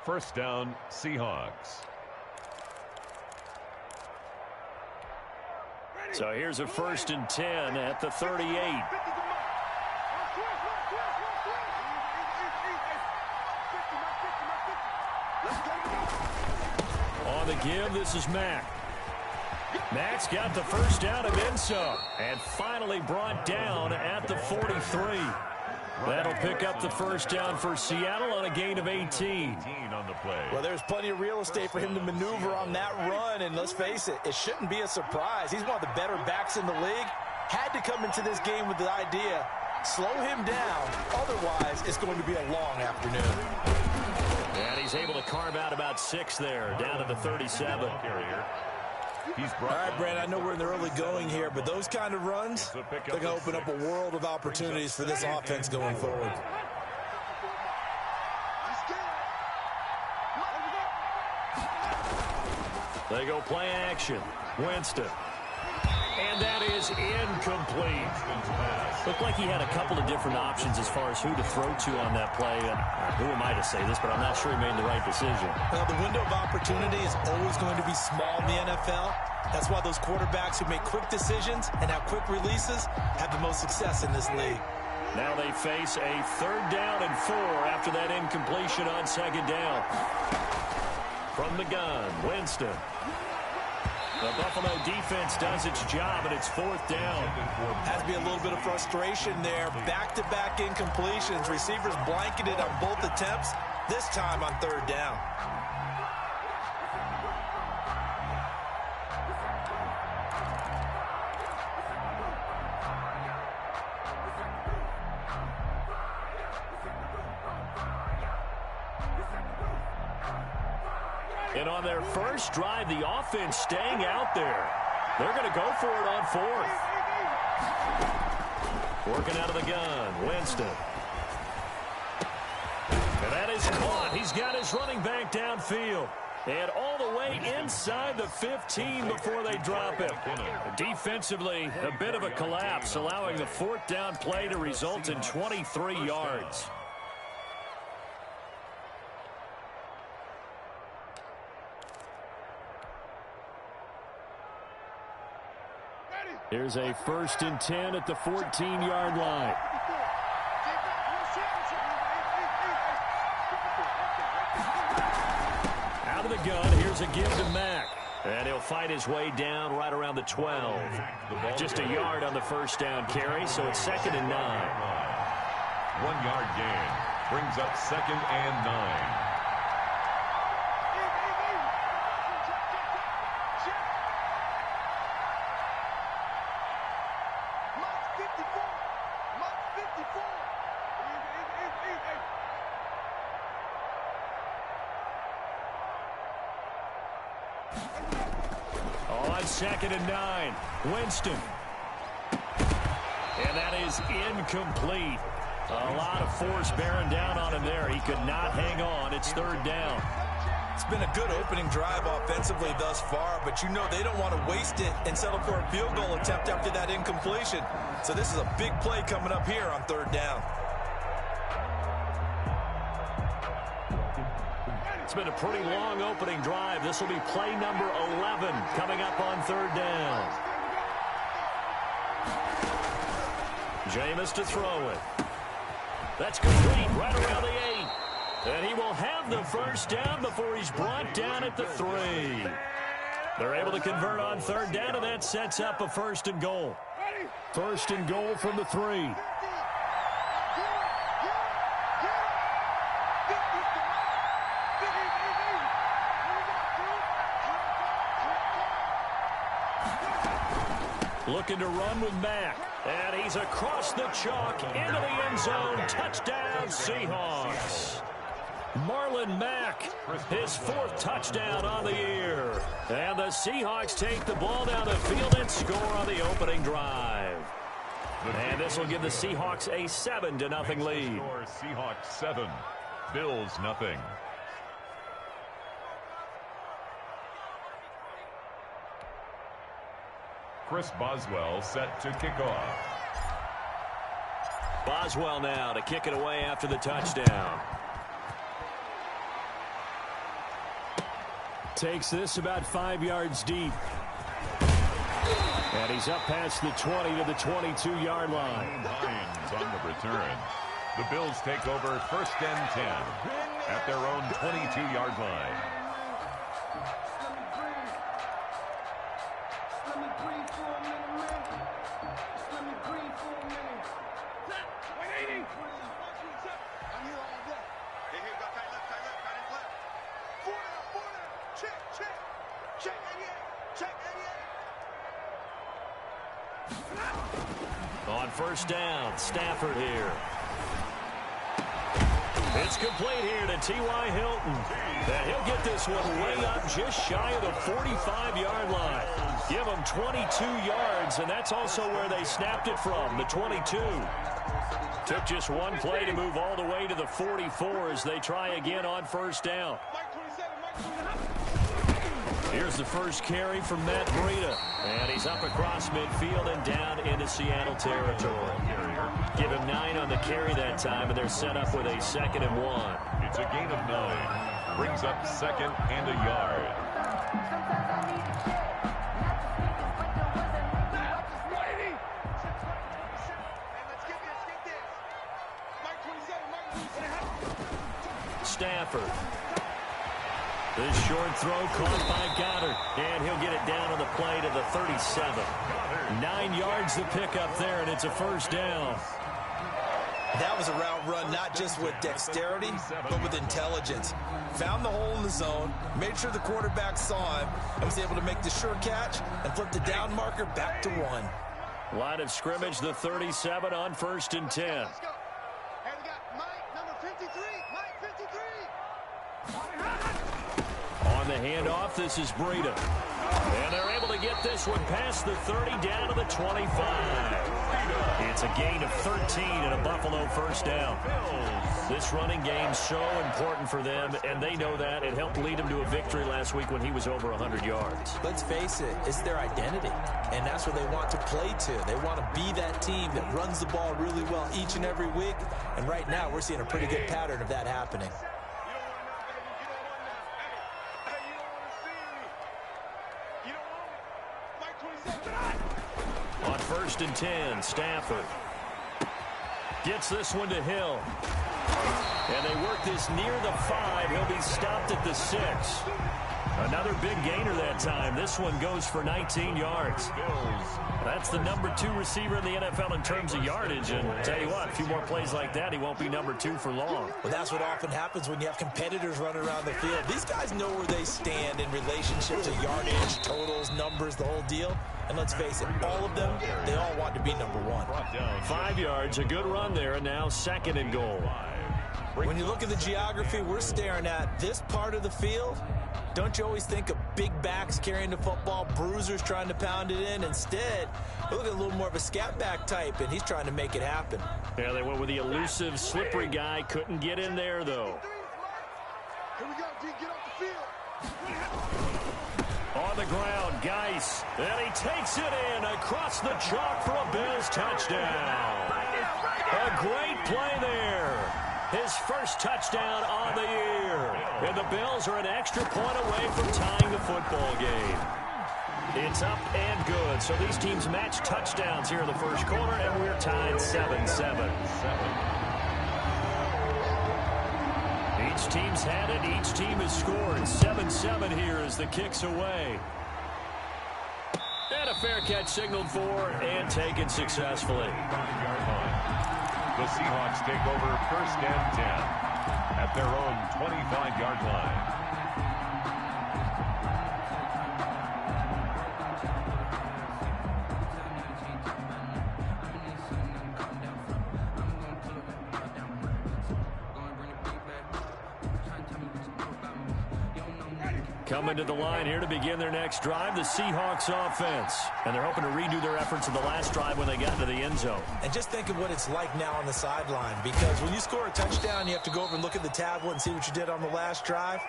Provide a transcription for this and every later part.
First down, Seahawks. So here's a 1st and 10 at the 38. On the give, this is Mack. Mack's got the first down and then some. And finally brought down at the 43. That'll pick up the first down for Seattle on a gain of 18. On the play. Well, there's plenty of real estate for him to maneuver on that run, and let's face it, it shouldn't be a surprise. He's one of the better backs in the league. Had to come into this game with the idea, slow him down, otherwise it's going to be a long afternoon. And he's able to carve out about 6 there, down to the 37. All right, Brad, I know we're in the early going here, but those kind of runs, they're going to open up a world of opportunities for this offense going forward. They go play action. Winston. And that is incomplete. Looked like he had a couple of different options as far as who to throw to on that play. And who am I to say this, but I'm not sure he made the right decision. Well, the window of opportunity is always going to be small in the NFL. That's why those quarterbacks who make quick decisions and have quick releases have the most success in this league. Now they face a 3rd down and 4 after that incompletion on 2nd down. From the gun, Winston. The Buffalo defense does its job, and it's 4th down. Has to be a little bit of frustration there. Back-to-back incompletions. Receivers blanketed on both attempts, this time on 3rd down. And on their first drive, the offense staying out there. They're going to go for it on 4th. Working out of the gun, Winston. And that is caught. He's got his running back downfield. And all the way inside the 15 before they drop him. Defensively, a bit of a collapse, allowing the 4th down play to result in 23 yards. Here's a 1st and 10 at the 14-yard line. Out of the gun, here's a give to Mack. And he'll fight his way down right around the 12. Just a yard on the first down carry, so it's 2nd and 9. 1-yard gain brings up 2nd and 9. On 2nd and 9, Winston. And that is incomplete. A lot of force bearing down on him there. He could not hang on. It's 3rd down. It's been a good opening drive offensively thus far, but you know they don't want to waste it and settle for a field goal attempt after that incompletion. So this is a big play coming up here on 3rd down. It's been a pretty long opening drive. This will be play number 11 coming up on 3rd down. Jameis to throw it. That's complete right around the 8. And he will have the first down before he's brought down at the 3. They're able to convert on 3rd down, and that sets up a 1st and goal. 1st and goal from the 3. Looking to run with Mack. And he's across the chalk into the end zone. Touchdown, Seahawks. Marlon Mack, his 4th touchdown on the year. And the Seahawks take the ball down the field and score on the opening drive. And this will give the Seahawks a 7-0 lead. Seahawks 7, Bills nothing. Chris Boswell set to kick off. Boswell now to kick it away after the touchdown. Takes this about 5 yards deep. And he's up past the 20 to the 22-yard line. Hines on the return. The Bills take over 1st and 10 at their own 22-yard line. On 1st down, Stafford here. It's complete here to T.Y. Hilton. And he'll get this one way up just shy of the 45-yard line. Give him 22 yards, and that's also where they snapped it from, the 22. Took just one play to move all the way to the 44 as they try again on 1st down. Here's the first carry from Matt Breida. And he's up across midfield and down into Seattle territory. Give him 9 on the carry that time, and they're set up with a 2nd and 1. It's a gain of 9. Brings up 2nd and a yard. Stafford. This short throw caught by Goddard, and he'll get it down on the play to the 37. 9 yards to pick up there, and it's a 1st down. That was a route run not just with dexterity, but with intelligence. Found the hole in the zone, made sure the quarterback saw him, and was able to make the sure catch and flip the down marker back to 1. Line of scrimmage, the 37 on 1st and 10. On the handoff, this is Breida. And they're able to get this one past the 30 down to the 25. It's a gain of 13 and a Buffalo 1st down. This running game so important for them, and they know that. It helped lead them to a victory last week when he was over 100 yards. Let's face it, it's their identity, and that's what they want to play to. They want to be that team that runs the ball really well each and every week, and right now we're seeing a pretty good pattern of that happening. On 1st and 10, Stafford gets this one to Hill. And they work this near the 5. He'll be stopped at the 6. Another big gainer that time. This one goes for 19 yards. That's the number 2 receiver in the NFL in terms of yardage. And tell you what, a few more plays like that, he won't be number 2 for long. Well, that's what often happens when you have competitors running around the field. These guys know where they stand in relationship to yardage, totals, numbers, the whole deal. And let's face it, all of them, they all want to be number 1. 5 yards, a good run there, and now 2nd and goal. When you look at the geography we're staring at, this part of the field, don't you always think of big backs carrying the football, bruisers trying to pound it in? Instead, look at a little more of a scat back type, and he's trying to make it happen. Yeah, they went with the elusive, slippery guy. Couldn't get in there, though. Here we go, D, get off the field. On the ground, Geis, and he takes it in across the chalk for a Bills touchdown. A great play there. His first touchdown on the year. And the Bills are an extra point away from tying the football game. It's up and good. So these teams match touchdowns here in the first quarter, and we're tied 7-7. Each team's had it. Each team has scored. 7-7 here as the kick's away. And a fair catch signaled for and taken successfully. The Seahawks take over 1st and 10 at their own 25-yard line. Coming to the line here to begin their next drive, the Seahawks offense. And they're hoping to redo their efforts in the last drive when they got into the end zone. And just think of what it's like now on the sideline, because when you score a touchdown, you have to go over and look at the tablet and see what you did on the last drive.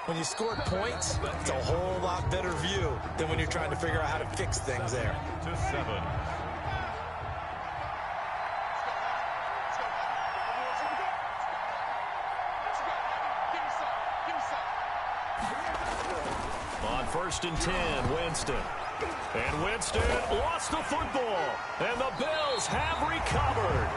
When you scored points, it's a whole lot better view than when you're trying to figure out how to fix things there. To 7. On 1st and 10, Winston. And Winston lost the football. And the Bills have recovered.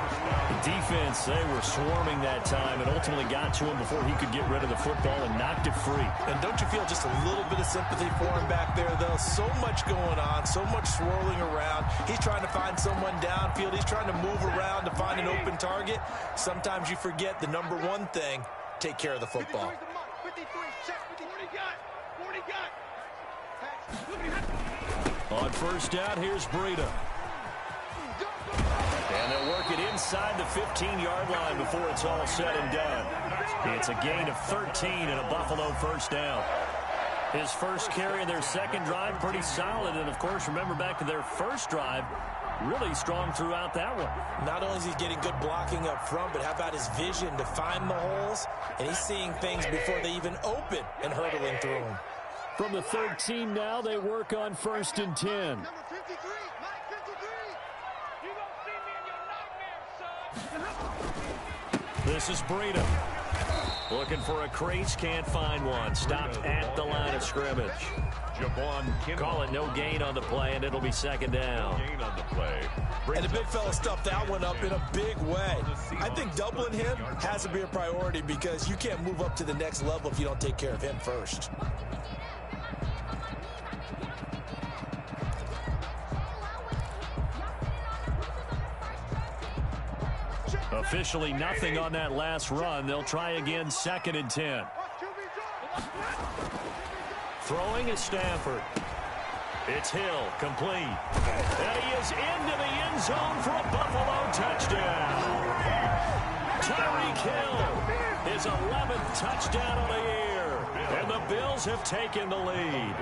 The defense, they were swarming that time and ultimately got to him before he could get rid of the football and knocked it free. And don't you feel just a little bit of sympathy for him back there, though? So much going on, so much swirling around. He's trying to find someone downfield. He's trying to move around to find an open target. Sometimes you forget the number one thing, take care of the football. On 1st down, here's Breida. And they'll work it inside the 15-yard line before it's all said and done. It's a gain of 13 and a Buffalo 1st down. His first carry in their second drive, pretty solid. And, of course, remember back to their first drive, really strong throughout that one. Not only is he getting good blocking up front, but how about his vision to find the holes? And he's seeing things before they even open and hurdling through them. From the 13 now, they work on 1st and 10. Number 53, Mike 53. You don't see me in your nightmares, son. This is Breida. Looking for a crease, can't find one. Stopped at the line of scrimmage. Call it no gain on the play, and it'll be 2nd down. Gain on the play. And the big fella stuffed that one up in a big way. I think doubling him has to be a priority because you can't move up to the next level if you don't take care of him first. Officially nothing on that last run. They'll try again 2nd and 10. Throwing is Stafford. It's Hill, complete. And he is into the end zone for a Buffalo touchdown. Tyreek Hill, his 11th touchdown of the year. And the Bills have taken the lead.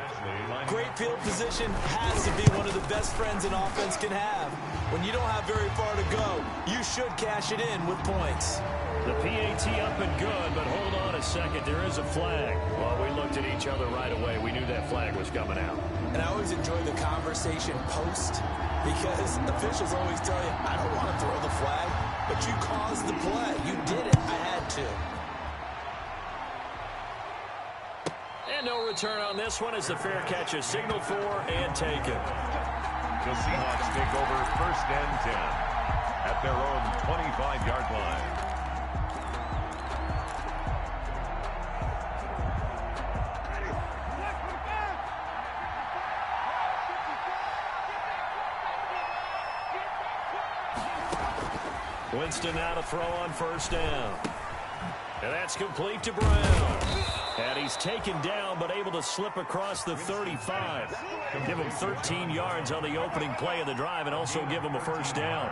Great field position has to be one of the best friends an offense can have. When you don't have very far to go, you should cash it in with points. The PAT up and good, but hold on a second. There is a flag. Well, we looked at each other right away. We knew that flag was coming out. And I always enjoy the conversation post because officials always tell you, I don't want to throw the flag, but you caused the play. You did it. I had to. And no return on this one as the fair catch is signaled for and taken. The Seahawks take over 1st and 10 at their own 25-yard line. Winston now to throw on 1st down. And that's complete to Brown. And he's taken down but able to slip across the 35. Give him 13 yards on the opening play of the drive and also give him a 1st down.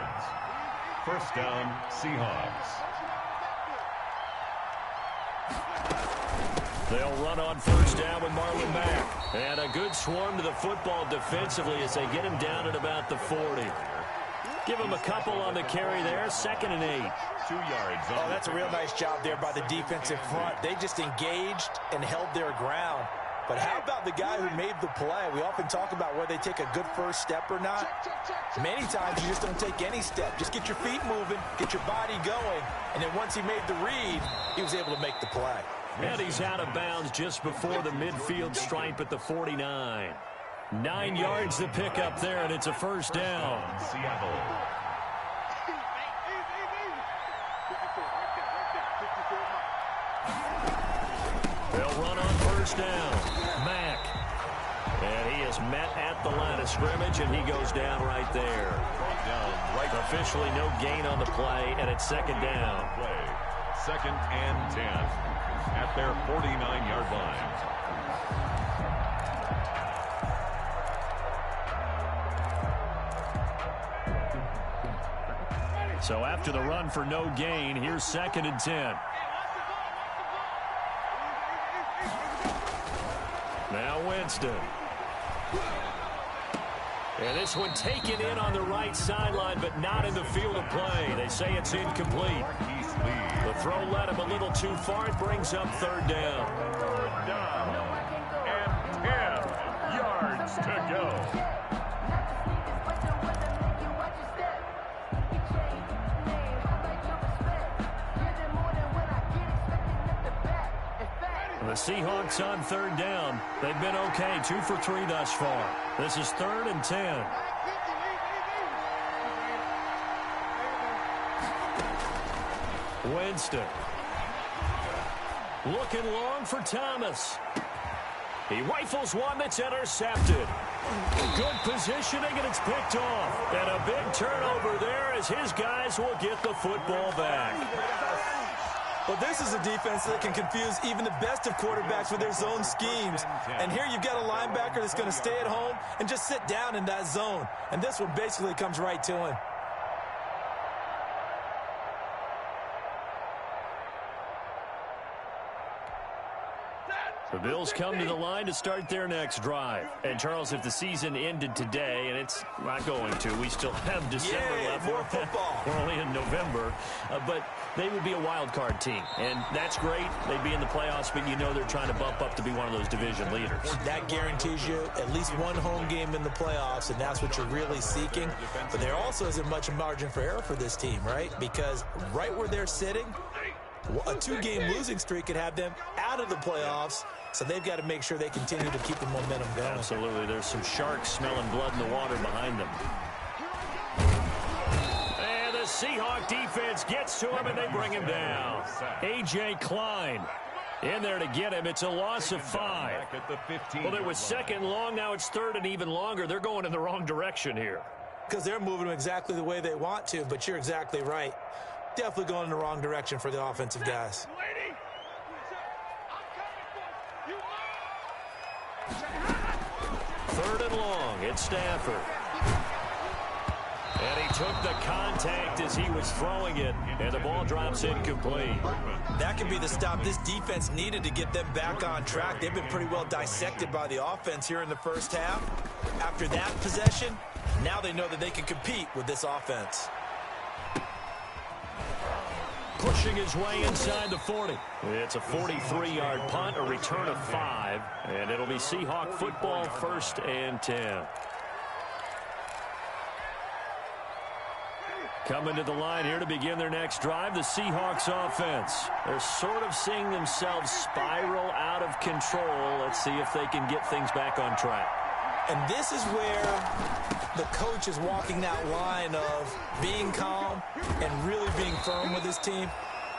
1st down, Seahawks. They'll run on 1st down with Marlon Mack. And a good swarm to the football defensively as they get him down at about the 40. Give him a couple on the carry there. 2nd and 8. 2 yards. Oh, that's a real nice job there by the defensive front. They just engaged and held their ground. But how about the guy who made the play? We often talk about whether they take a good first step or not. Many times you just don't take any step. Just get your feet moving, get your body going, and then once he made the read, he was able to make the play. And he's out of bounds just before the midfield stripe at the 49. 9 yards to pick up there, and it's a 1st down. Seattle. They'll run on 1st down. Mack. And he is met at the line of scrimmage, and he goes down right there. Officially no gain on the play, and it's 2nd down. 2nd and 10 at their 49-yard line. So after the run for no gain, here's 2nd and 10. Now Winston. And this one taken in on the right sideline, but not in the field of play. They say it's incomplete. The throw led him a little too far. It brings up 3rd down. 3rd down. And 10 yards to go. The Seahawks on third down. They've been okay, 2 for 3 thus far. This is 3rd and 10. Winston. Looking long for Thomas. He rifles one that's intercepted. Good positioning, and it's picked off. And a big turnover there as his guys will get the football back. Well, this is a defense that can confuse even the best of quarterbacks with their zone schemes. And here you've got a linebacker that's going to stay at home and just sit down in that zone. And this one basically comes right to him. The Bills come to the line to start their next drive. And, Charles, if the season ended today, and it's not going to, we still have December left. More football. We're only in November. But they would be a wild card team. And that's great. They'd be in the playoffs, but you know they're trying to bump up to be one of those division leaders. That guarantees you at least one home game in the playoffs, and that's what you're really seeking. But there also isn't much margin for error for this team, right? Because right where they're sitting, a 2-game losing streak could have them out of the playoffs. So they've got to make sure they continue to keep the momentum going. Absolutely. There's some sharks smelling blood in the water behind them. And the Seahawk defense gets to him, and they bring him down. A.J. Klein in there to get him. It's a loss of 5. Well, it was 2nd long. Now it's 3rd and even longer. They're going in the wrong direction here. Because they're moving them exactly the way they want to, but you're exactly right. Definitely going in the wrong direction for the offensive guys. 3rd and long. It's Stafford. And he took the contact as he was throwing it, and the ball drops incomplete. That could be the stop this defense needed to get them back on track. They've been pretty well dissected by the offense here in the first half. After that possession, now they know that they can compete with this offense. Pushing his way inside the 40. It's a 43-yard punt, a return of 5, and it'll be Seahawk football, 1st and 10. Coming to the line here to begin their next drive, the Seahawks offense. They're sort of seeing themselves spiral out of control. Let's see if they can get things back on track. And this is where the coach is walking that line of being calm and really being firm with his team.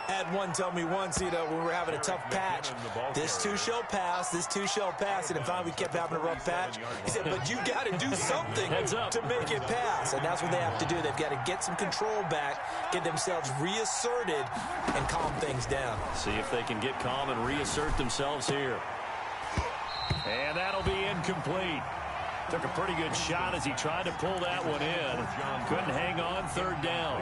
I had one tell me once, when we were having a tough patch, this too shall pass, this too shall pass. And finally we kept having a rough patch. He said, but you got to do something to make it pass. And that's what they have to do. They've got to get some control back, get themselves reasserted, and calm things down. See if they can get calm and reassert themselves here. And that'll be incomplete. Took a pretty good shot as he tried to pull that one in. Couldn't hang on, 3rd down.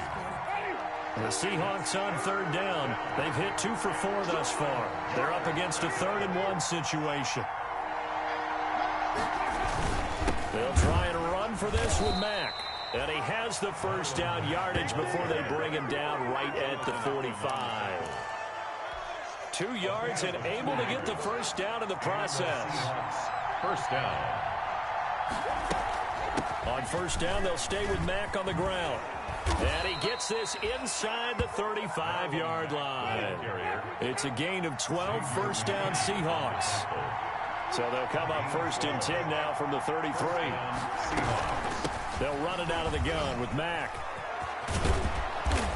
The Seahawks on 3rd down. They've hit 2 for 4 thus far. They're up against a 3rd and 1 situation. They'll try and run for this with Mack. And he has the first down yardage before they bring him down right at the 45. 2 yards and able to get the first down in the process. First down. On 1st down, they'll stay with Mack on the ground. And he gets this inside the 35-yard line. It's a gain of 12, 1st down Seahawks. So they'll come up 1st and 10 now from the 33. They'll run it out of the gun with Mack.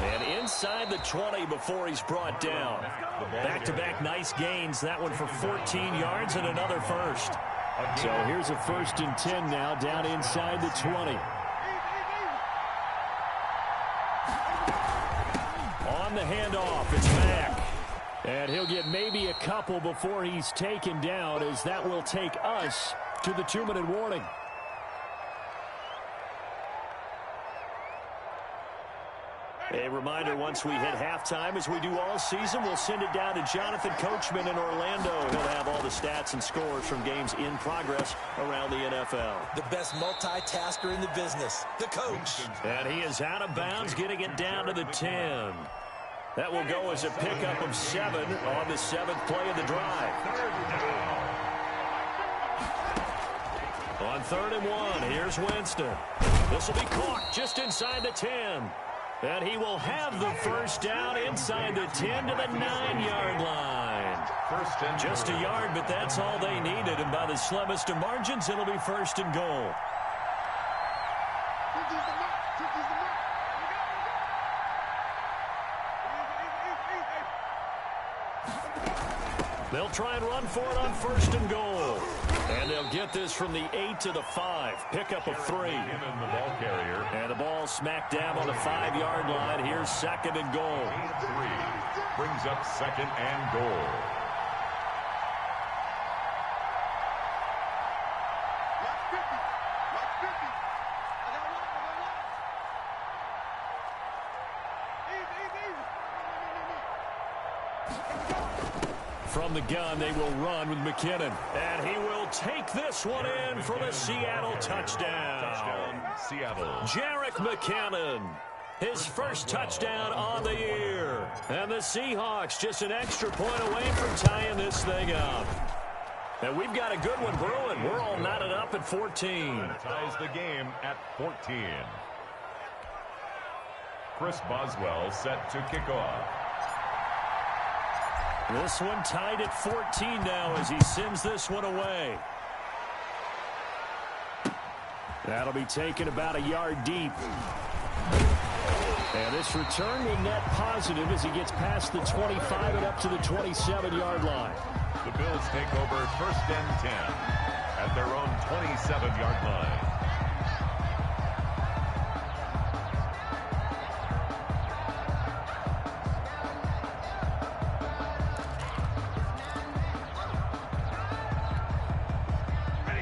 And inside the 20 before he's brought down. Back-to-back nice gains. That one for 14 yards and another first. So here's a 1st and 10 now down inside the 20. On the handoff, it's Mack. And he'll get maybe a couple before he's taken down, as that will take us to the 2-minute warning. A reminder, once we hit halftime, as we do all season, we'll send it down to Jonathan Coachman in Orlando. He'll have all the stats and scores from games in progress around the NFL. The best multitasker in the business, the coach. And he is out of bounds, getting it down to the 10. That will go as a pickup of 7 on the 7th play of the drive. On 3rd and 1, here's Winston. This will be caught just inside the 10. And he will have the first down inside the 10 to the 9-yard line. First and Just a yard, but that's all they needed. And by the slimmest of margins, it'll be first and goal. They'll try and run for it on first and goal. And they'll get this from the 8 to the 5. Pick up a 3. him and the ball carrier. And the ball smacked down on the 5-yard line. Here's second and goal. 3 brings up second and goal. From the gun, they will run with McKinnon. And he will take this one in for the Seattle touchdown. Touchdown, Seattle. Jerick McKinnon, his first touchdown on the year. And the Seahawks just an extra point away from tying this thing up. And we've got a good one brewing. We're all knotted up at 14. Ties the game at 14. Chris Boswell set to kick off. This one tied at 14 now as he sends this one away. That'll be taken about a yard deep. And this return will net positive as he gets past the 25 and up to the 27-yard line. The Bills take over first and 10 at their own 27-yard line.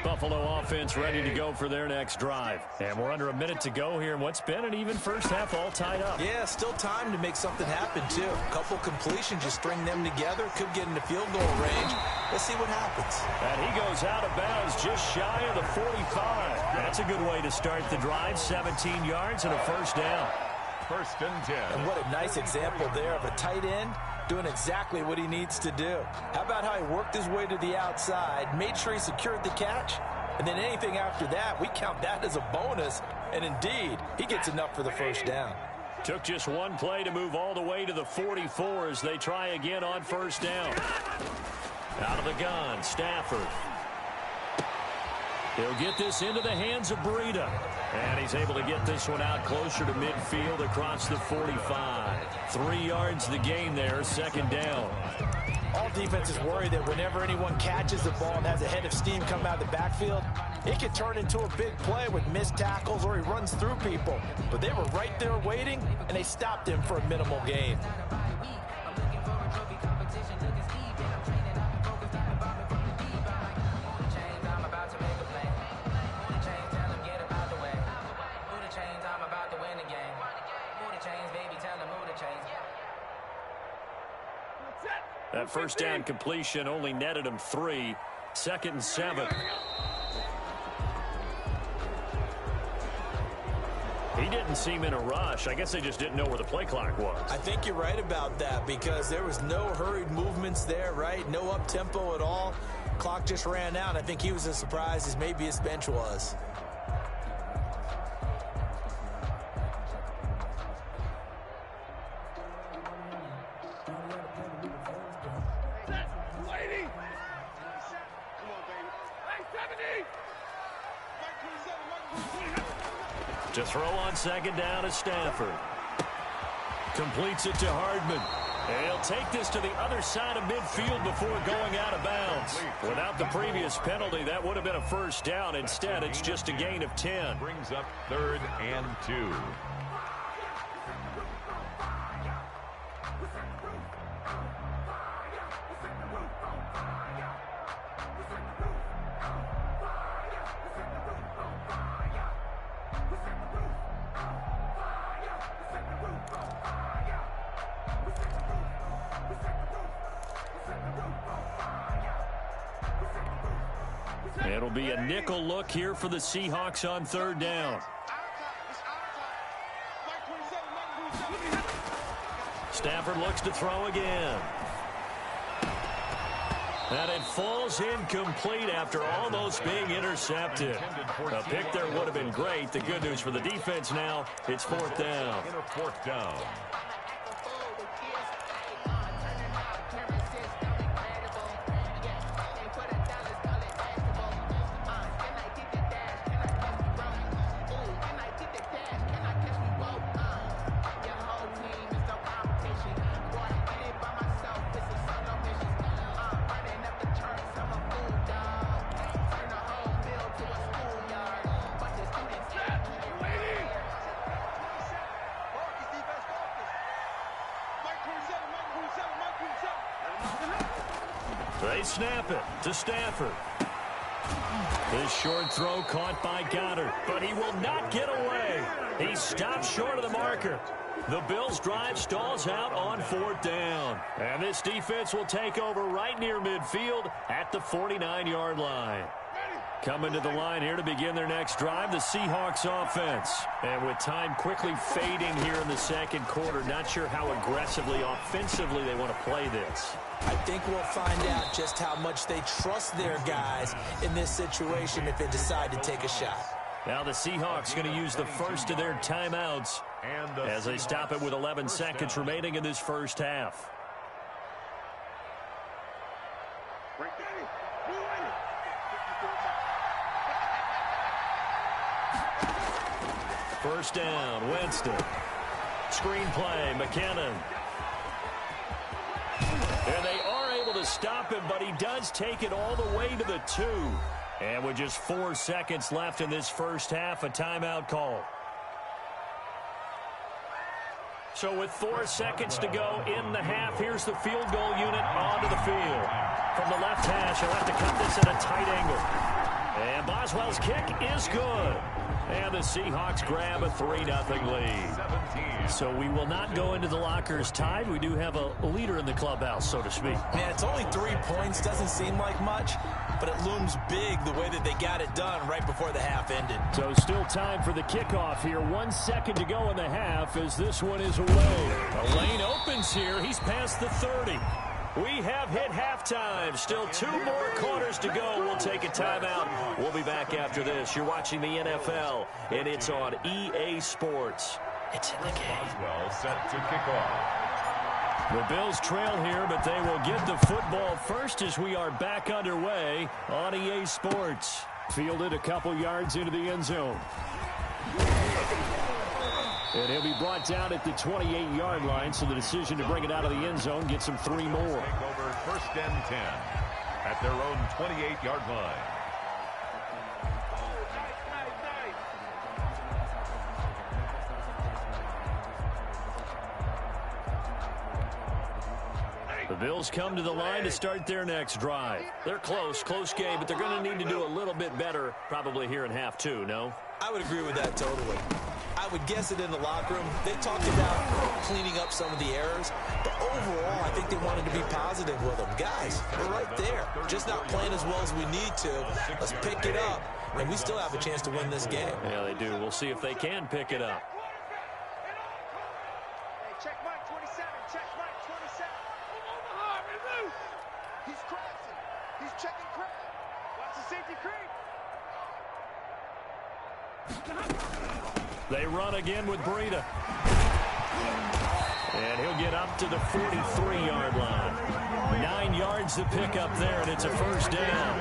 Buffalo offense ready to go for their next drive. And we're under a minute to go here in what's been an even first half all tied up. Yeah, still time to make something happen, too. A couple completions, just string them together. Could get into field goal range. Let's see what happens. And he goes out of bounds just shy of the 45. That's a good way to start the drive. 17 yards and a first down. First and 10. And what a nice example there of a tight end doing exactly what he needs to do. How about how he worked his way to the outside, made sure he secured the catch, and then anything after that, we count that as a bonus. And indeed, he gets enough for the first down. Took just one play to move all the way to the 44 as they try again on first down. Out of the gun, Stafford. He'll get this into the hands of Breida. And he's able to get this one out closer to midfield across the 45. 3 yards the gain there, second down. All defenses worry that whenever anyone catches the ball and has a head of steam come out of the backfield, it can turn into a big play with missed tackles or he runs through people. But they were right there waiting, and they stopped him for a minimal gain. That first down completion only netted him 3. Second and 7. He didn't seem in a rush. I guess they just didn't know where the play clock was. I think you're right about that because there was no hurried movements there, right? No up-tempo at all. Clock just ran out. I think he was as surprised as maybe his bench was. To throw on second down is Stafford. Completes it to Hardman. And he'll take this to the other side of midfield before going out of bounds. Without the previous penalty, that would have been a first down. Instead, it's just a gain of 10. Brings up third and 2. It'll be a nickel look here for the Seahawks on third down. Stafford looks to throw again. And it falls incomplete after almost being intercepted. A pick there would have been great. The good news for the defense now, it's fourth down. Fourth down. They snap it to Stafford. This short throw caught by Goddard, but he will not get away. He stops short of the marker. The Bills' drive stalls out on 4th down. And this defense will take over right near midfield at the 49-yard line. Coming to the line here to begin their next drive, the Seahawks offense. And with time quickly fading here in the second quarter, not sure how aggressively, offensively they want to play this. I think we'll find out just how much they trust their guys in this situation if they decide to take a shot. Now the Seahawks going to use the first of their timeouts as they stop it with 11 seconds remaining in this first half. First down, Winston. Screen play, McKinnon. And they are able to stop him, but he does take it all the way to the 2. And with just 4 seconds left in this first half, a timeout call. So with 4 seconds to go in the half, here's the field goal unit onto the field. From the left hash, he'll have to cut this at a tight angle. And Boswell's kick is good. And the Seahawks grab a 3-0 lead. So we will not go into the lockers tied. We do have a leader in the clubhouse, so to speak. Man, it's only 3 points. Doesn't seem like much, but it looms big the way that they got it done right before the half ended. So still time for the kickoff here. 1 second to go in the half as this one is away. The lane opens here. He's past the 30. We have hit halftime. Still 2 more quarters to go. We'll take a timeout. We'll be back after this. You're watching the NFL, and it's on EA Sports. It's in the game. Well set to kick off. The Bills trail here, but they will get the football first as we are back underway on EA Sports. Fielded a couple yards into the end zone. And he'll be brought down at the 28-yard line, so the decision to bring it out of the end zone gets him 3 more. Take over 1st and 10 at their own 28-yard line. The Bills come to the line to start their next drive. They're close game, but they're going to need to do a little bit better probably here in half 2, no? I would agree with that totally. I would guess it in the locker room. They talked about cleaning up some of the errors, but overall, I think they wanted to be positive with them. Guys, we're right there. Just not playing as well as we need to. Let's pick it up, and we still have a chance to win this game. Yeah, they do. We'll see if they can pick it up. Hey, check Mike 27. Check Mike 27. He's crossing. He's checking crap. Watch the safety creep. They run again with Breida. And he'll get up to the 43-yard line. 9 yards to pick up there, and it's a first down.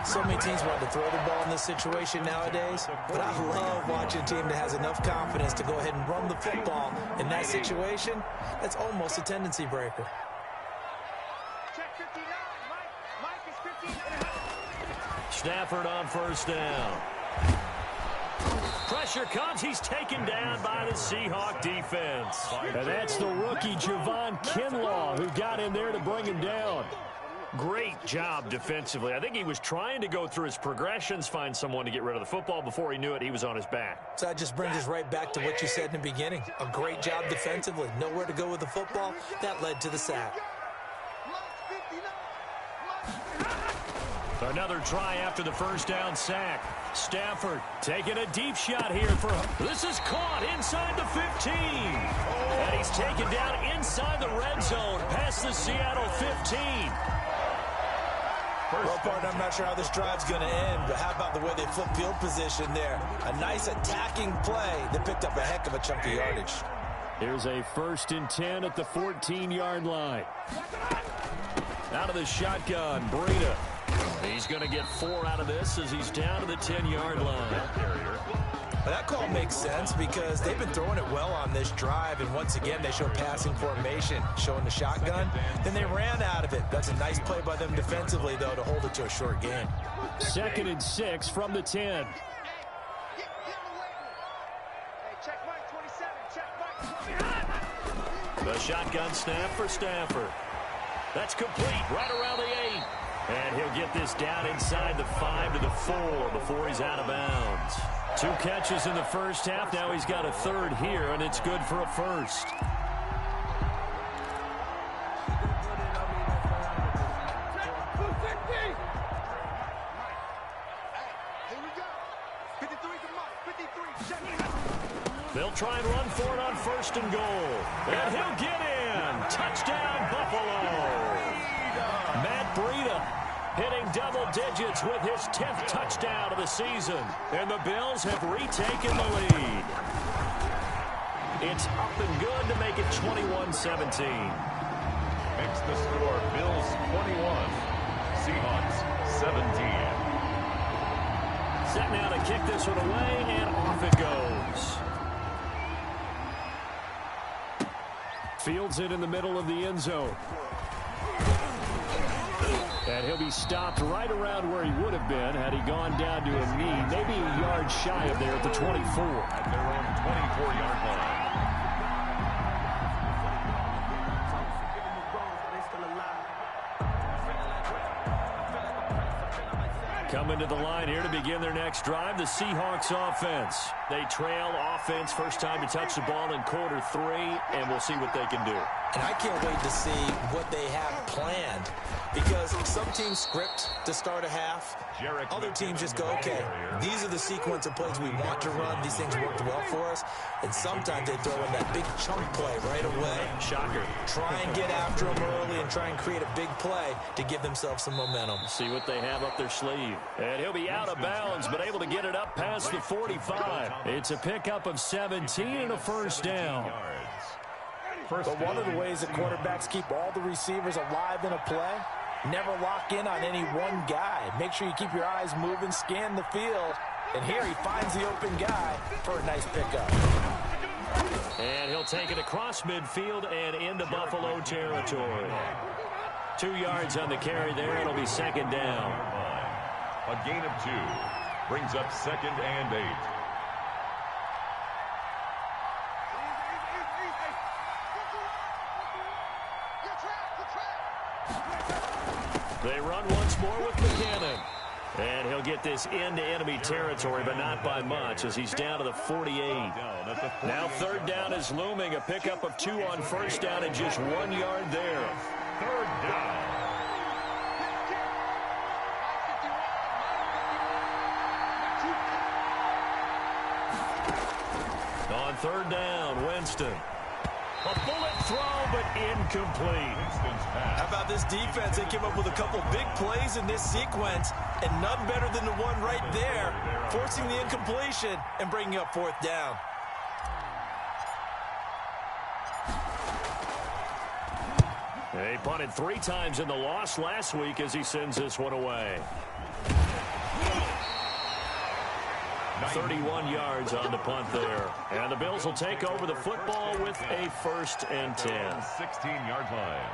So many teams want to throw the ball in this situation nowadays, but I love watching a team that has enough confidence to go ahead and run the football in that situation. That's almost a tendency breaker. Check 59. Mike is 59. Stafford on first down. Pressure comes. He's taken down by the Seahawk defense. And that's the rookie Javon Kinlaw who got in there to bring him down. Great job defensively. I think he was trying to go through his progressions, find someone to get rid of the football. Before he knew it, he was on his back. So that just brings us right back to what you said in the beginning. A great job defensively. Nowhere to go with the football. That led to the sack. Another try after the first down sack. Stafford taking a deep shot here for... This is caught inside the 15. And he's taken down inside the red zone past the Seattle 15. Well, partner, I'm not sure how this drive's going to end, but how about the way they flip field position there? A nice attacking play that picked up a heck of a chunk of yardage. Here's a 1st and 10 at the 14-yard line. Out of the shotgun, Breida. He's going to get 4 out of this as he's down to the 10-yard line. Well, that call makes sense because they've been throwing it well on this drive, and once again they show passing formation, showing the shotgun. Then they ran out of it. That's a nice play by them defensively, though, to hold it to a short gain. 2nd and 6 from the 10. Hey, check Mike 27. Check Mike 27. The shotgun snap for Stafford. That's complete right around the 8. And he'll get this down inside the 5 to the 4 before he's out of bounds. 2 catches in the first half. Now he's got a third here, and it's good for a first. They'll try and run for it on 1st and goal. And he'll get in. Touchdown, Buffalo. Matt Breida hitting double digits with his 10th touchdown of the season. And the Bills have retaken the lead. It's up and good to make it 21-17. Makes the score Bills 21, Seahawks 17. Set now to kick this one away, and off it goes. Fields it in the middle of the end zone. And he'll be stopped right around where he would have been had he gone down to a knee, maybe a yard shy of there at the 24. At their own 24-yard line. Coming to the line here to begin their next drive, the Seahawks offense. They trail offense, first time to touch the ball in quarter 3, and we'll see what they can do. And I can't wait to see what they have planned, because some teams script to start a half. Other teams just go, okay, these are the sequence of plays we want to run. These things worked well for us. And sometimes they throw in that big chunk play right away. Shocker. Try and get after them early and try and create a big play to give themselves some momentum. See what they have up their sleeve. And he'll be out of bounds, but able to get it up past the 45. It's a pickup of 17 and a first down. But one of the ways that quarterbacks keep all the receivers alive in a play, never lock in on any one guy. Make sure you keep your eyes moving, scan the field. And here he finds the open guy for a nice pickup. And he'll take it across midfield and into Buffalo territory. 2 yards on the carry there. It'll be second down. A gain of 2 brings up 2nd and 8. They run once more with McKinnon. And he'll get this into enemy territory, but not by much, as he's down to the 48. Now 3rd down is looming. A pickup of 2 on 1st down and just 1 yard there. 3rd down. On 3rd down, Winston. A bullet throw, but incomplete. How about this defense? They came up with a couple big plays in this sequence, and none better than the one right there, forcing the incompletion and bringing up 4th down. He punted 3 times in the loss last week as he sends this one away. 31 yards on the punt there. And the Bills will take over the football with a 1st and 10. 16-yard line.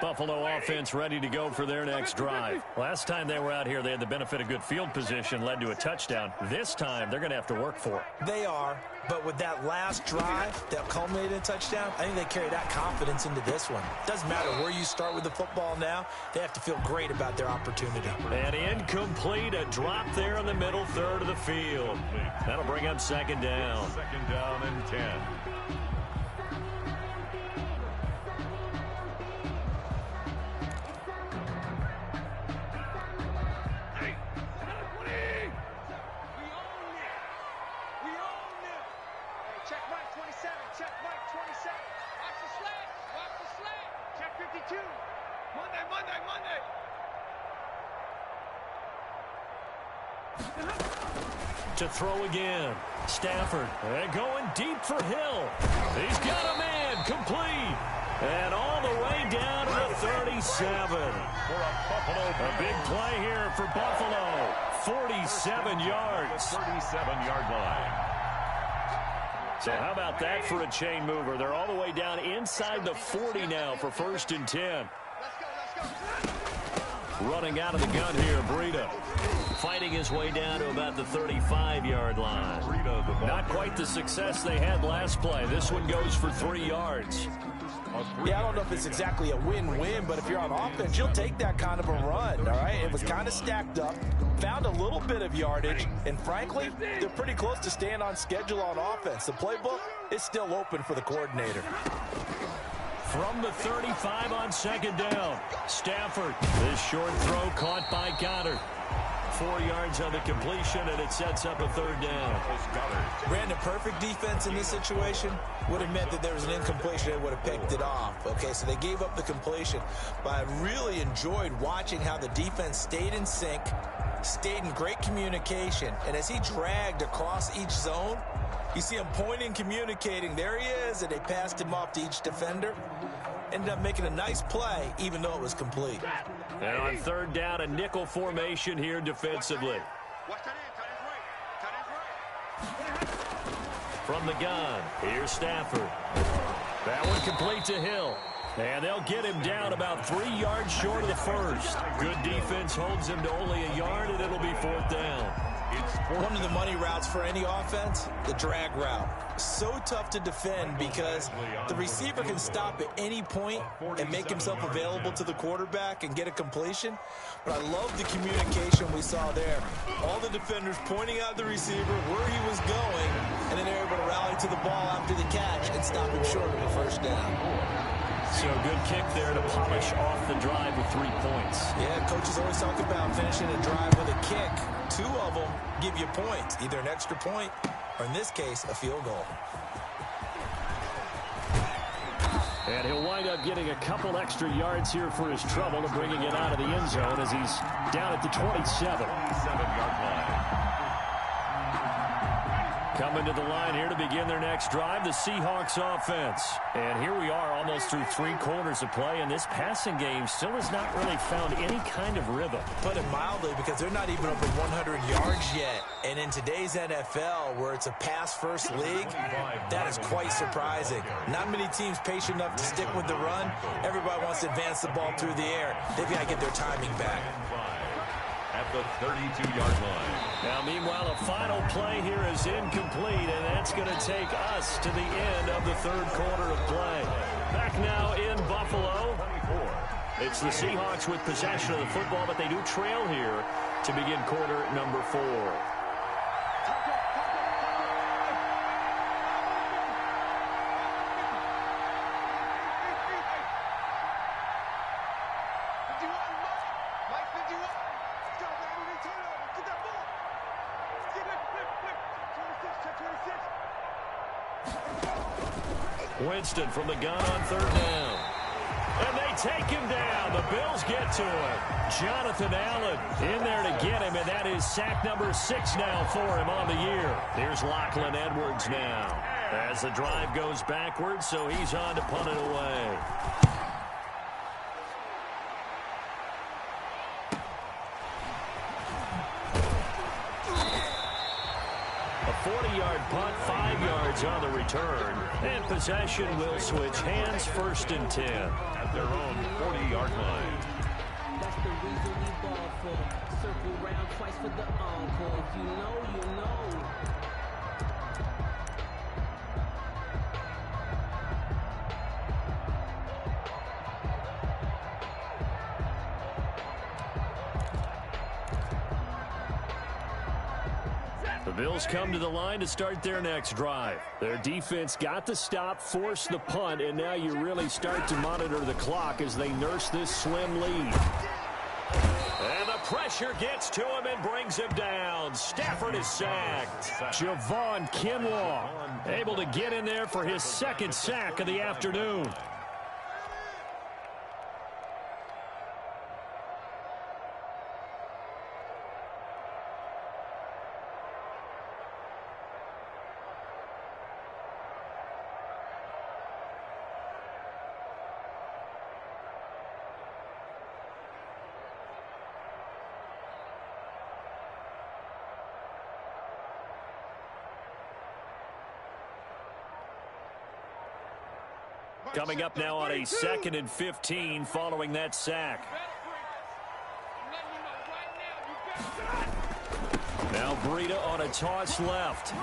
Buffalo offense ready to go for their next drive. Last time they were out here, they had the benefit of good field position, led to a touchdown. This time, they're going to have to work for it. They are, but with that last drive that culminated in a touchdown, I think they carry that confidence into this one. Doesn't matter where you start with the football now, they have to feel great about their opportunity. And incomplete, a drop there in the middle 3rd of the field. That'll bring up 2nd down. 2nd down and 10. To throw again. Stafford going deep for Hill. He's got a man complete. And all the way down to the 37. A big play here for Buffalo. 47 yards. 37-yard line. So how about that for a chain mover? They're all the way down inside the 40 now for 1st and 10. Running out of the gun here, Breida. Fighting his way down to about the 35-yard line. Not quite the success they had last play. This one goes for 3 yards. Yeah, I don't know if it's exactly a win-win, but if you're on offense, you'll take that kind of a run, all right? It was kind of stacked up, found a little bit of yardage, and frankly, they're pretty close to staying on schedule on offense. The playbook is still open for the coordinator. From the 35 on second down, Stafford. This short throw caught by Goddard. 4 yards on the completion, and it sets up a third down. Brandon, perfect defense in this situation would have meant that there was an incompletion. They would have picked it off. Okay, so they gave up the completion. But I really enjoyed watching how the defense stayed in sync, stayed in great communication, and as he dragged across each zone, you see him pointing, communicating. There he is, and they passed him off to each defender. Ended up making a nice play, even though it was complete. And on third down, a nickel formation here defensively. From the gun, here's Stafford. That one complete to Hill. And they'll get him down about 3 yards short of the first. Good defense holds him to only a yard, and it'll be fourth down. One of the money routes for any offense, the drag route. So tough to defend because the receiver can stop at any point and make himself available to the quarterback and get a completion. But I love the communication we saw there. All the defenders pointing out the receiver, where he was going, and then they're able to rally to the ball after the catch and stop him short of a first down. So good kick there to polish off the drive with 3 points. Yeah, coaches always talk about finishing a drive with a kick. 2 of them give you points, either an extra point or, in this case, a field goal. And he'll wind up getting a couple extra yards here for his trouble and bringing it out of the end zone as he's down at the 27. 7-yard line. Coming to the line here to begin their next drive, the Seahawks offense. And here we are almost through 3 quarters of play, and this passing game still has not really found any kind of rhythm. Put it mildly, because they're not even over 100 yards yet. And in today's NFL, where it's a pass-first league, that is quite surprising. Not many teams patient enough to stick with the run. Everybody wants to advance the ball through the air. They've got to get their timing back. At the 32-yard line. Now, meanwhile, a final play here is incomplete, and that's going to take us to the end of the third quarter of play. Back now in Buffalo. It's the Seahawks with possession of the football, but they do trail here to begin quarter number 4. Winston from the gun on third down. And they take him down. The Bills get to him. Jonathan Allen in there to get him, and that is sack number 6 now for him on the year. Here's Lachlan Edwards now as the drive goes backwards, so he's on to punt it away. A 40-yard punt, 5 yards on the return. And possession will switch hands, 1st and 10. At their own 40-yard line. That's the reason we ball for. Circle round twice for the encore. If you know, you know. The Bills come to the line to start their next drive. Their defense got the stop, forced the punt, and now you really start to monitor the clock as they nurse this slim lead. And the pressure gets to him and brings him down. Stafford is sacked. Javon Kinlaw able to get in there for his 2nd sack of the afternoon. Coming up now on a 2nd and 15 following that sack. Now Breida on a toss left.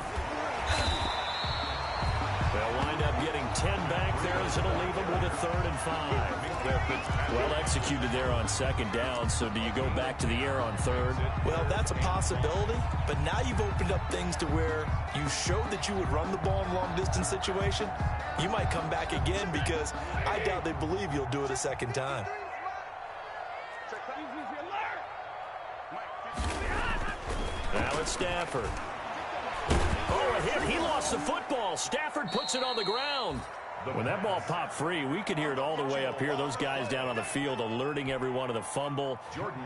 They'll wind up getting 10 back there as it'll leave them with a 3rd and 5. Well executed there on 2nd down, so do you go back to the air on 3rd? Well, that's a possibility, but now you've opened up things to where you showed that you would run the ball in a long-distance situation. You might come back again because I doubt they believe you'll do it a 2nd time. Now it's Stafford. Oh, a hit. He lost the football. Stafford puts it on the ground. When that ball popped free, we could hear it all the way up here. Those guys down on the field alerting everyone of the fumble.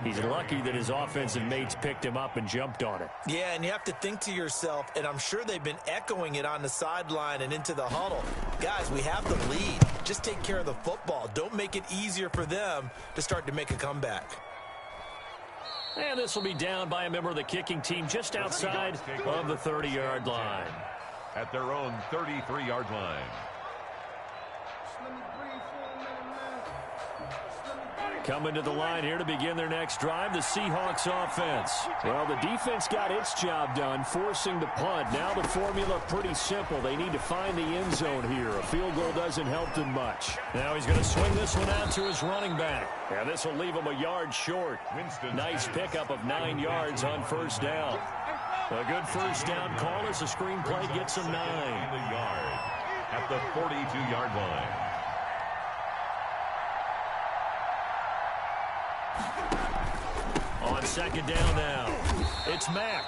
He's lucky that his offensive mates picked him up and jumped on it. Yeah, and you have to think to yourself, and I'm sure they've been echoing it on the sideline and into the huddle. Guys, we have the lead. Just take care of the football. Don't make it easier for them to start to make a comeback. And this will be down by a member of the kicking team just outside of the 30-yard line. At their own 33-yard line. Coming to the line here to begin their next drive, the Seahawks offense. Well, the defense got its job done, forcing the punt. Now the formula pretty simple. They need to find the end zone here. A field goal doesn't help them much. Now he's going to swing this one out to his running back. Yeah, this will leave him a yard short. Nice pickup of 9 yards on 1st down. A good 1st down call as the screenplay gets him 9. At the 42-yard line. On 2nd down now, it's Mack.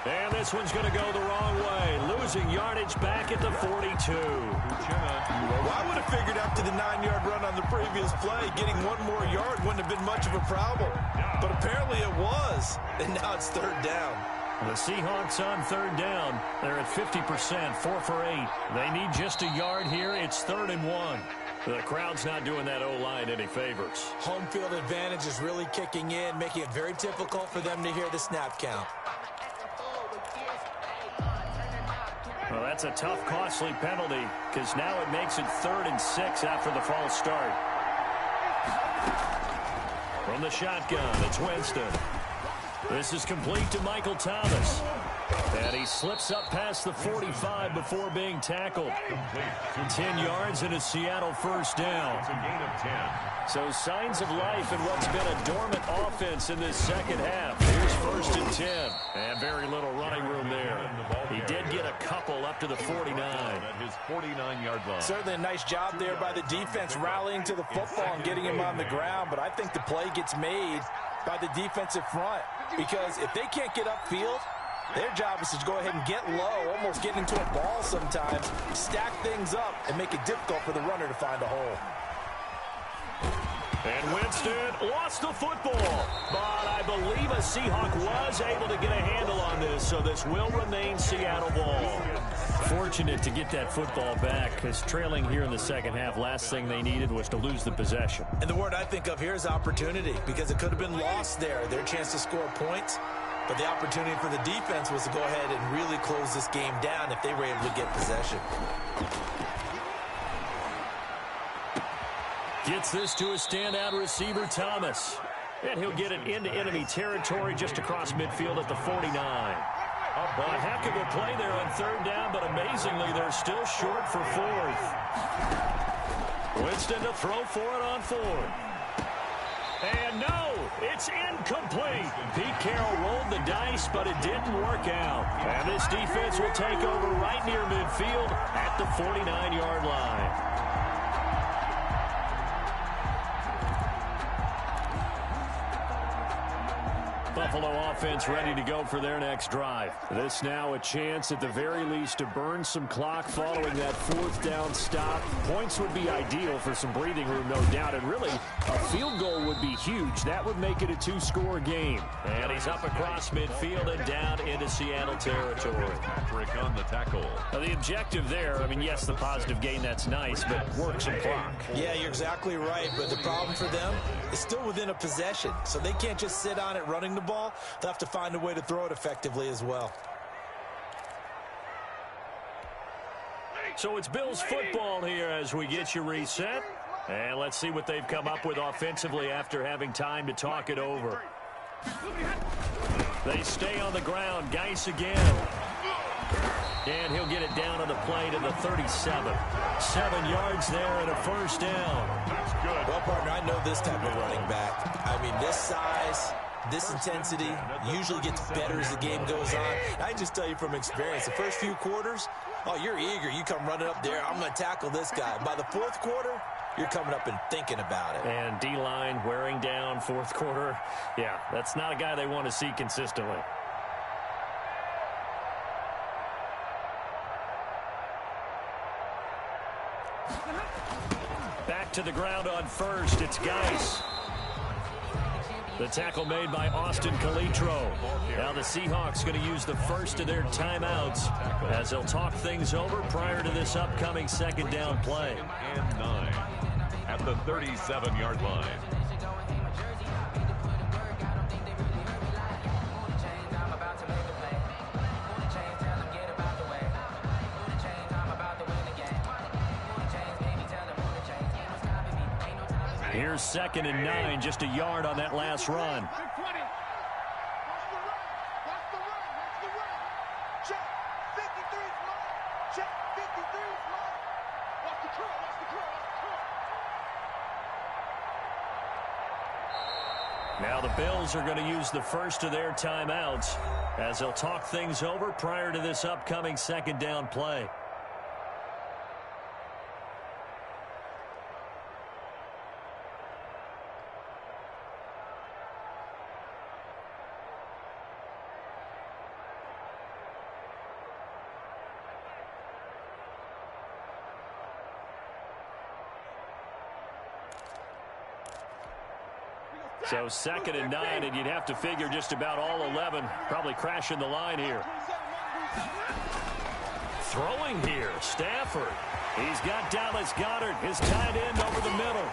And this one's going to go the wrong way. Losing yardage back at the 42. Well, I would have figured after the 9-yard run on the previous play, getting 1 more yard wouldn't have been much of a problem. But apparently it was. And now it's 3rd down. The Seahawks on 3rd down. They're at 50%, 4 for 8. They need just a yard here. It's 3rd and 1. The crowd's not doing that O-line any favors. Home field advantage is really kicking in, making it very difficult for them to hear the snap count. Well, that's a tough, costly penalty because now it makes it 3rd and 6 after the false start. From the shotgun, it's Winston. This is complete to Michael Thomas. And he slips up past the 45 before being tackled. 10 yards and a Seattle 1st down. It's a gain of 10. So signs of life in what's been a dormant offense in this 2nd half. Here's 1st and 10. And very little running room there. He did get a couple up to the 49. At his 49-yard line. Certainly a nice job there by the defense rallying to the football and getting him on the ground. But I think the play gets made by the defensive front. Because if they can't get upfield, their job is to go ahead and get low, almost get into a ball sometimes, stack things up, and make it difficult for the runner to find a hole. And Winston lost the football, but I believe a Seahawk was able to get a handle on this, so this will remain Seattle ball. Fortunate to get that football back, because trailing here in the 2nd half, last thing they needed was to lose the possession. And the word I think of here is opportunity, because it could have been lost there, their chance to score points. But the opportunity for the defense was to go ahead and really close this game down if they were able to get possession. Gets this to a standout receiver, Thomas. And he'll get it into enemy territory just across midfield at the 49. Well, a heck of a play there on 3rd down, but amazingly, they're still short for 4th. Winston to throw for it on 4th. And no, it's incomplete. Pete Carroll rolled the dice, but it didn't work out. And this defense will take over right near midfield at the 49-yard line. Buffalo offense ready to go for their next drive. This now a chance at the very least to burn some clock following that 4th down stop. Points would be ideal for some breathing room, no doubt. And really, a field goal would be huge. That would make it a 2-score game. And he's up across midfield and down into Seattle territory. Patrick on the tackle. Now, the objective there, I mean, yes, the positive gain, that's nice, but work some clock. Yeah, you're exactly right. But the problem for them is still within a possession. So they can't just sit on it running the ball. They'll have to find a way to throw it effectively as well. So it's Bills football here as we get you reset. And let's see what they've come up with offensively after having time to talk it over. They stay on the ground. Geis again. And he'll get it down on the play to the 37. 7 yards there and a first down. That's good. Well, partner, I know this type of running back. I mean, this size, this intensity usually gets better as the game goes on. I can just tell you from experience, the first few quarters, oh, you're eager. You come running up there, I'm going to tackle this guy. By the fourth quarter, you're coming up and thinking about it. And D-line wearing down fourth quarter. Yeah, that's not a guy they want to see consistently. Back to the ground on first. It's Geis. The tackle made by Austin Calitro. Now the Seahawks going to use the first of their timeouts as they'll talk things over prior to this upcoming second down play. And 9 at the 37-yard line. Here's 2nd and 9, just a yard on that last run. Now the Bills are going to use the first of their timeouts as they'll talk things over prior to this upcoming second down play. So 2nd and 9, and you'd have to figure just about all 11 probably crashing the line here. Throwing here, Stafford. He's got Dallas Goedert, his tight end, over the middle.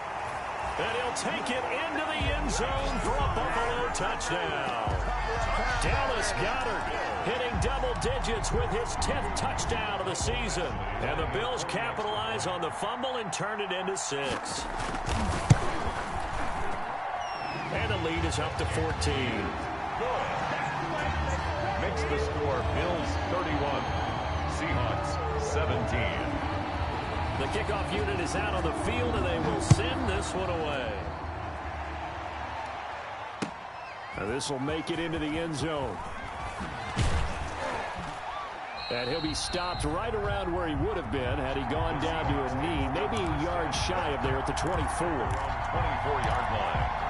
And he'll take it into the end zone for a Buffalo touchdown. Dallas Goedert hitting double digits with his 10th touchdown of the season. And the Bills capitalize on the fumble and turn it into 6. And the lead is up to 14. Good. Makes the score Bills 31, Seahawks 17. The kickoff unit is out on the field, and they will send this one away. Now this will make it into the end zone. And he'll be stopped right around where he would have been had he gone down to a knee, maybe a yard shy of there at the 24. 24-yard line.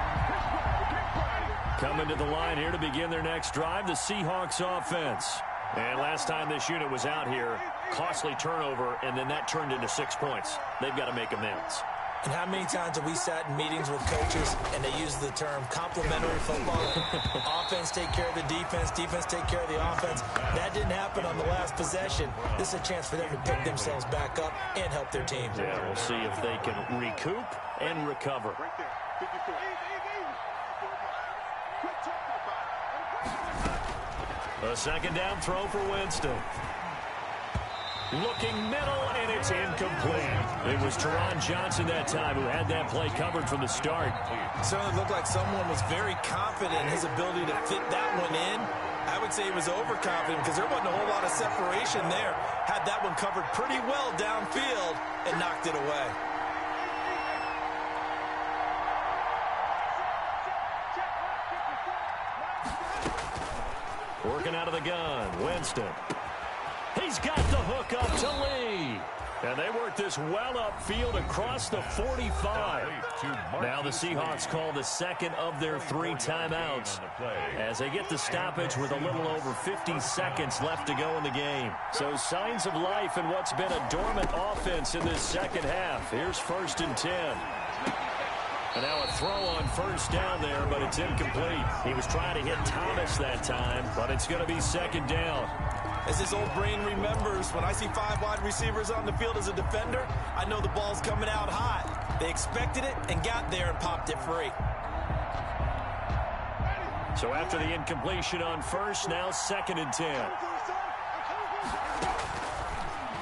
Coming to the line here to begin their next drive, the Seahawks offense. And last time this unit was out here, costly turnover, and then that turned into 6 points. They've got to make amends. And how many times have we sat in meetings with coaches and they use the term complementary football? Offense take care of the defense, defense take care of the offense. That didn't happen on the last possession. This is a chance for them to pick themselves back up and help their team. Yeah, we'll see if they can recoup and recover. A second down throw for Winston. Looking middle, and it's incomplete. It was Teron Johnson that time who had that play covered from the start. Certainly looked like someone was very confident in his ability to fit that one in. I would say he was overconfident because there wasn't a whole lot of separation there. Had that one covered pretty well downfield and knocked it away. Working out of the gun, Winston. He's got the hook up to Lee. And they work this well upfield across the 45. Now the Seahawks call the second of their 3 timeouts as they get the stoppage with a little over 50 seconds left to go in the game. So signs of life in what's been a dormant offense in this second half. Here's 1st and 10. And now a throw on first down there, but it's incomplete. He was trying to hit Thomas that time, but it's going to be second down. As his old brain remembers, when I see 5 wide receivers on the field as a defender, I know the ball's coming out hot. They expected it and got there and popped it free. So after the incompletion on first, now 2nd and 10.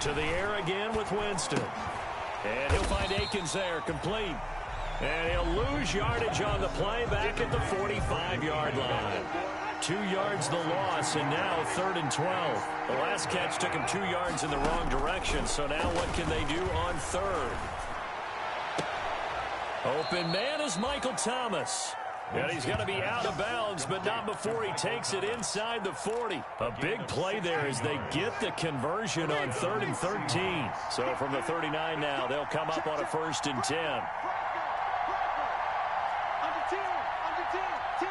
To the air again with Winston. And he'll find Akins there, complete. And he'll lose yardage on the play back at the 45-yard line. 2 yards the loss, and now 3rd and 12. The last catch took him 2 yards in the wrong direction, so now what can they do on 3rd? Open man is Michael Thomas. And he's going to be out of bounds, but not before he takes it inside the 40. A big play there as they get the conversion on 3rd and 13. So from the 39 now, they'll come up on a 1st and 10. Under 10, 10.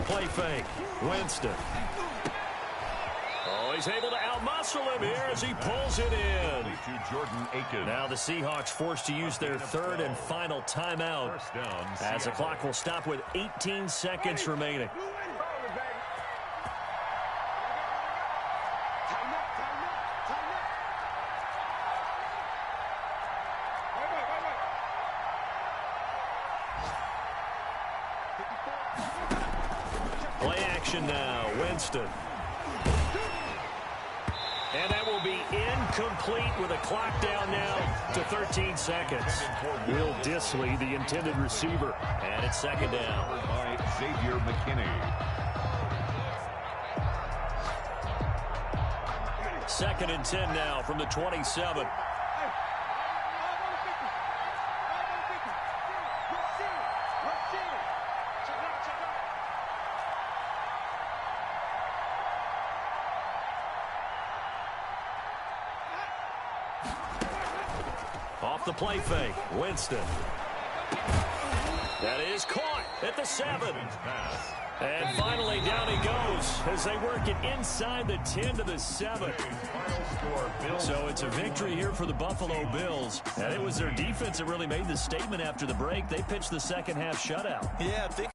Play fake. Winston. Oh, he's able to outmuscle him here as he pulls it in. Now the Seahawks forced to use their 3rd and final timeout as the clock will stop with 18 seconds remaining. Play action now. Winston. And that will be incomplete with a clock down now to 13 seconds. Will Disley, the intended receiver. And it's 2nd down. By Xavier McKinney. 2nd and 10 now from the 27. Off the play fake, Winston. That is caught at the 7. And finally down he goes as they work it inside the 10 to the 7. So it's a victory here for the Buffalo Bills. And it was their defense that really made the statement after the break. They pitched the second half shutout. Yeah, I think